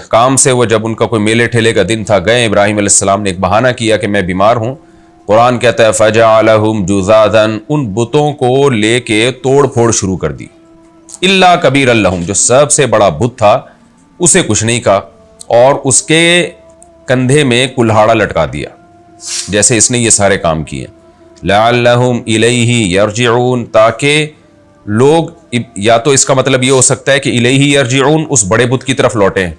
کام سے وہ جب ان کا کوئی میلے ٹھیلے کا دن تھا گئے، ابراہیم علیہ السلام نے ایک بہانہ کیا کہ میں بیمار ہوں. قرآن کہتا ہے فجعلہم جذاذا، ان بتوں کو لے کے توڑ پھوڑ شروع کر دی. الا کبیرا لہم، جو سب سے بڑا بت تھا اسے کچھ نہیں کہا اور اس کے کندھے میں کلہاڑا لٹکا دیا جیسے اس نے یہ سارے کام کیے. لعلہم الیہ یرجعون، تاکہ لوگ، یا تو اس کا مطلب یہ ہو سکتا ہے کہ الیہ یرجعون، اس بڑے بت کی طرف لوٹیں،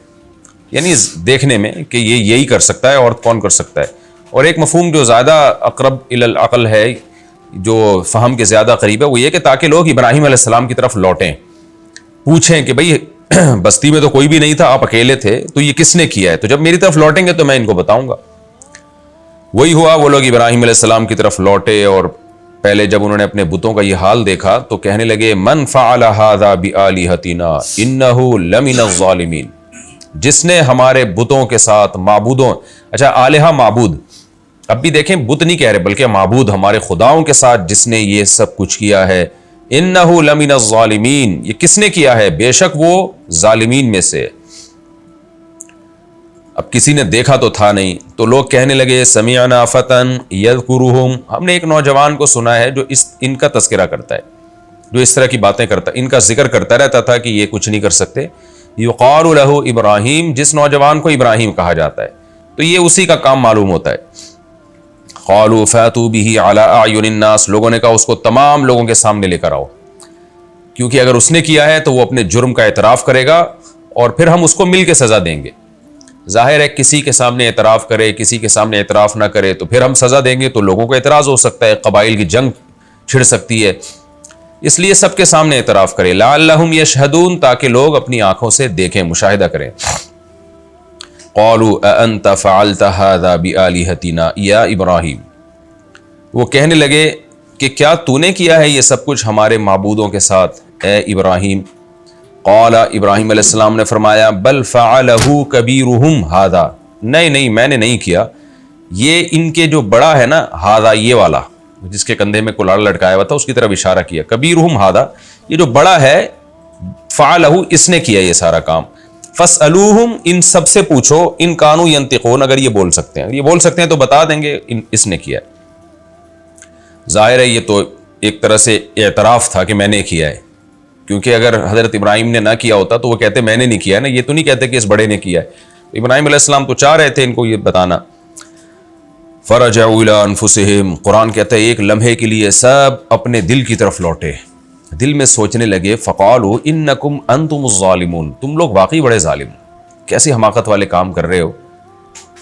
یعنی دیکھنے میں کہ یہ یہی کر سکتا ہے اور کون کر سکتا ہے. اور ایک مفہوم جو زیادہ اقرب الی العقل ہے، جو فہم کے زیادہ قریب ہے، وہ یہ کہ تاکہ لوگ ابراہیم علیہ السلام کی طرف لوٹیں، پوچھیں کہ بھئی بستی میں تو کوئی بھی نہیں تھا، آپ اکیلے تھے، تو یہ کس نے کیا ہے؟ تو جب میری طرف لوٹیں گے تو میں ان کو بتاؤں گا. وہی ہوا، وہ لوگ ابراہیم علیہ السلام کی طرف لوٹے اور پہلے جب انہوں نے اپنے بتوں کا یہ حال دیکھا تو کہنے لگے من فعل هذا بآلهتنا انه لمن الظالمین، جس نے ہمارے بتوں کے ساتھ معبودوں، اچھا آلہہ معبود، اب بھی دیکھیں بت نہیں کہہ رہے بلکہ معبود، ہمارے خداؤں کے ساتھ جس نے یہ سب کچھ کیا ہے، انہ لمن الظالمین، یہ کس نے کیا ہے؟ بے شک وہ ظالمین میں سے. اب کسی نے دیکھا تو تھا نہیں، تو لوگ کہنے لگے سمعنا فتن یذکرہم، ہم نے ایک نوجوان کو سنا ہے جو ان کا تذکرہ کرتا ہے، جو اس طرح کی باتیں کرتا ہے، ان کا ذکر کرتا رہتا تھا کہ یہ کچھ نہیں کر سکتے. یقال لہ ابراہیم، جس نوجوان کو ابراہیم کہا جاتا ہے، تو یہ اسی کا کام معلوم ہوتا ہے. قالوا فاتوا به علی اعین الناس، لوگوں نے کہا اس کو تمام لوگوں کے سامنے لے کر آؤ، کیونکہ اگر اس نے کیا ہے تو وہ اپنے جرم کا اعتراف کرے گا اور پھر ہم اس کو مل کے سزا دیں گے. ظاہر ہے کسی کے سامنے اعتراف کرے، کسی کے سامنے اعتراف نہ کرے تو پھر ہم سزا دیں گے تو لوگوں کو اعتراض ہو سکتا ہے، قبائل کی جنگ چھڑ سکتی ہے، اس لیے سب کے سامنے اعتراف کرے. لعلہم یشہدون، تاکہ لوگ اپنی آنکھوں سے دیکھیں، مشاہدہ کریں. قالوا اانت فعلت هذا بآلہتنا یا ابراہیم، وہ کہنے لگے کہ کیا تو نے کیا ہے یہ سب کچھ ہمارے معبودوں کے ساتھ اے ابراہیم؟ قال، ابراہیم علیہ السلام نے فرمایا بل فعلہ کبیرہم ھذا، نہیں میں نے نہیں کیا، یہ ان کے جو بڑا ہے نا، ھذا یہ والا جس کے کندھے میں کلاڑ لٹکایا ہوا تھا اس کی طرف اشارہ کیا، کبیرہم ھذا، یہ جو بڑا ہے، فعلہ اس نے کیا یہ سارا کام. فاسألوہم، ان سب سے پوچھو، ان کانوا ینطقون، اگر یہ بول سکتے ہیں، یہ بول سکتے ہیں تو بتا دیں گے اس نے کیا. ظاہر ہے یہ تو ایک طرح سے اعتراف تھا کہ میں نے کیا ہے، کیونکہ اگر حضرت ابراہیم نے نہ کیا ہوتا تو وہ کہتے میں نے نہیں کیا ہے نا، یہ تو نہیں کہتے کہ اس بڑے نے کیا ہے. ابراہیم علیہ السلام تو چاہ رہے تھے ان کو یہ بتانا. فرجعوا الی انفسہم، قرآن کہتا ہے ایک لمحے کے لیے سب اپنے دل کی طرف لوٹے، دل میں سوچنے لگے. فقالوا انکم انتم الظالمون، تم لوگ واقعی بڑے ظالم، کیسی حماقت والے کام کر رہے ہو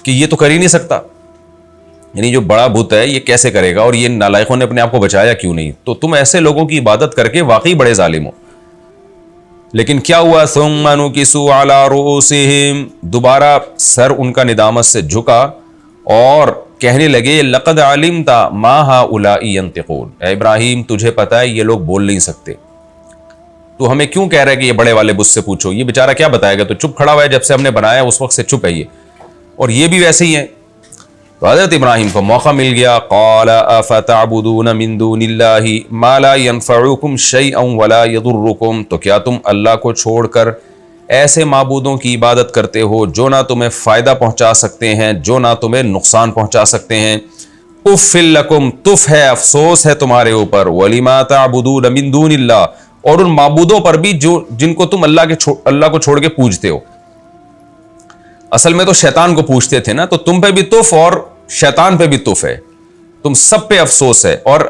کہ یہ تو کر ہی نہیں سکتا، یعنی جو بڑا بت ہے یہ کیسے کرے گا، اور یہ نالائقوں نے اپنے آپ کو بچایا کیوں نہیں، تو تم ایسے لوگوں کی عبادت کر کے واقعی بڑے ظالم ہو. لیکن کیا ہوا؟ ثم نکسوا علی رؤوسہم، دوبارہ سر ان کا ندامت سے جھکا اور کہنے لگے لقد علمت ما ہؤلاء ینطقون، اے ابراہیم تجھے پتہ ہے یہ لوگ بول نہیں سکتے، تو ہمیں کیوں کہہ رہا ہے کہ یہ بڑے والے بت سے پوچھو، یہ بیچارہ کیا بتائے گا، تو چپ کھڑا ہوا ہے، جب سے ہم نے بنایا اس وقت سے چپ ہے یہ، اور یہ بھی ویسے ہی ہیں. تو حضرت ابراہیم کو موقع مل گیا. قال افتعبدون من دون اللہ ما لا ينفعكم شيئا ولا يضركم، تو کیا تم اللہ کو چھوڑ کر ایسے معبودوں کی عبادت کرتے ہو جو نہ تمہیں فائدہ پہنچا سکتے ہیں، جو نہ تمہیں نقصان پہنچا سکتے ہیں. اف لکم، تف ہے، افسوس ہے تمہارے اوپر، ولما تعبدون من دون اللہ، اور ان معبودوں پر بھی جو جن کو تم اللہ کو چھوڑ کے پوجتے ہو. اصل میں تو شیطان کو پوچھتے تھے نا، تو تم پہ بھی تف اور شیطان پہ بھی تف ہے، تم سب پہ افسوس ہے. اور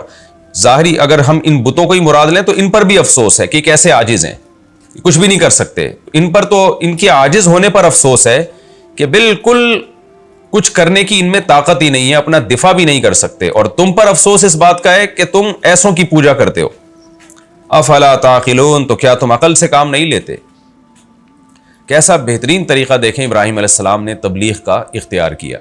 ظاہری اگر ہم ان بتوں کو ہی مراد لیں تو ان پر بھی افسوس ہے کہ کیسے عاجز ہیں، کچھ بھی نہیں کر سکتے. ان پر تو ان کے عاجز ہونے پر افسوس ہے کہ بالکل کچھ کرنے کی ان میں طاقت ہی نہیں ہے، اپنا دفاع بھی نہیں کر سکتے. اور تم پر افسوس اس بات کا ہے کہ تم ایسوں کی پوجا کرتے ہو. افلا تعقلون، تو کیا تم عقل سے کام نہیں لیتے؟ کیسا بہترین طریقہ دیکھیں ابراہیم علیہ السلام نے تبلیغ کا اختیار کیا.